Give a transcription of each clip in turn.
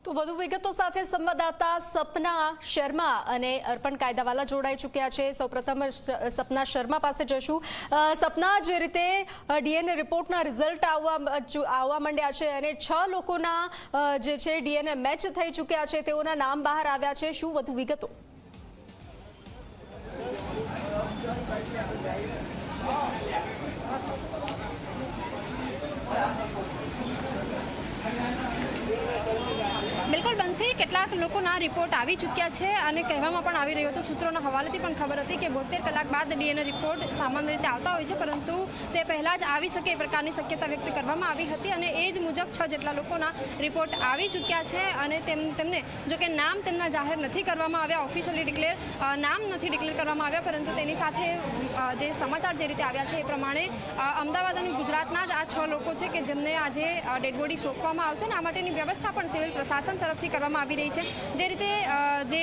તો વધુ વિગતો સાથે સંવાદદાતા સપના શર્મા અને અર્પણ કાયદાવાલા જોડાઈ ચૂક્યા છે। સૌપ્રથમ સપના શર્મા પાસે જશું। સપના, જે રીતે ડીએનએ રિપોર્ટના રિઝલ્ટ આવવા માંડ્યા છે અને 6 લોકોના જે છે ડીએનએ મેચ થઈ ચૂક્યા છે, તેઓના નામ બહાર આવ્યા છે, શું વધુ વિગતો? બિલકુલ બનશી, કેટલાક લોકોના રિપોર્ટ આવી ચૂક્યા છે અને કહેવામાં પણ આવી રહ્યો હતો, સૂત્રોના હવાલેથી પણ ખબર હતી કે 72 કલાક બાદ ડીએનએ રિપોર્ટ સામાન્ય રીતે આવતા હોય છે, પરંતુ તે પહેલાં જ આવી શકે એ પ્રકારની શક્યતા વ્યક્ત કરવામાં આવી હતી અને એ જ મુજબ 6 જેટલા લોકોના રિપોર્ટ આવી ચૂક્યા છે અને તેમને જો કે નામ તેમના જાહેર નથી કરવામાં આવ્યા, ઓફિશિયલી નામ નથી ડિક્લેર કરવામાં આવ્યા, પરંતુ તેની સાથે જે સમાચાર જે રીતે આવ્યા છે એ પ્રમાણે અમદાવાદ અને ગુજરાતના જ આ 6 લોકો છે કે જેમને આજે ડેડ બોડી સોંપવામાં આવશે અને આ માટેની વ્યવસ્થા પણ સિવિલ પ્રશાસન તરફથી કરવામાં આવી રહી છે। જે રીતે જે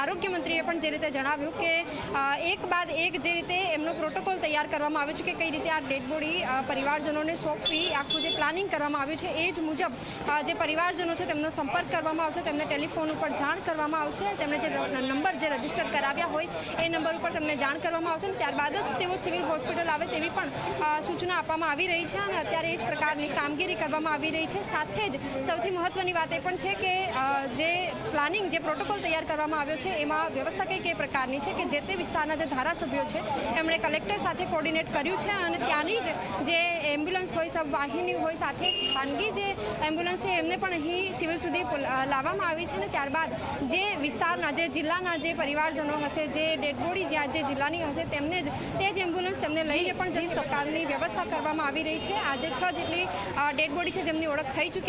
આરોગ્ય મંત્રીએ પણ જે રીતે જણાવ્યું કે એક બાદ એક જે રીતે એમનો પ્રોટોકોલ તૈયાર કરવામાં આવ્યો છે કે કઈ રીતે આ ડેડ બોડી પરિવારજનોને સોંપવી, આખું જે પ્લાનિંગ કરવામાં આવ્યું છે એ જ મુજબ જે પરિવારજનો છે તેમનો સંપર્ક કરવામાં આવશે, તેમને ટેલિફોન ઉપર જાણ કરવામાં આવશે, તેમને જે નંબર જે રજીસ્ટર કરાવ્યા હોય એ નંબર ઉપર તેમને જાણ કરવામાં આવશે અને ત્યારબાદ જ તેઓ સિવિલ હોસ્પિટલ આવે તેવી પણ સૂચના આપવામાં આવી રહી છે અને અત્યારે એ જ પ્રકારની કામગીરી કરવામાં આવી રહી છે। સાથે જ સૌથી મહત્વની વાત એ પણ છે કે જે પ્લાનિંગ, જે પ્રોટોકોલ તૈયાર કરવામાં આવ્યો છે એમાં વ્યવસ્થા કઈ પ્રકારની છે કે જે તે વિસ્તારના જે ધારાસભ્યો છે એમણે કલેક્ટર સાથે કોર્ડિનેટ કર્યું છે અને ત્યાંની જ જે એમ્બ્યુલન્સ હોય, સબ વાહિની હોય, સાથે ખાનગી જે એમ્બ્યુલન્સ છે એમને પણ અહીં સિવિલ સુધી લાવવામાં આવી છે અને ત્યારબાદ જે વિસ્તારના, જે જિલ્લાના જે પરિવારજનો હશે, જે ડેડ બોડી જ્યાં જે જિલ્લાની હશે તેમને જ તે જ એમ્બ્યુલન્સ તેમને લઈને પણ જે પ્રકારની વ્યવસ્થા કરવામાં આવી રહી છે। આજે 6 જેટલી ડેડ બોડી છે જેમની ઓળખ થઈ ચૂકી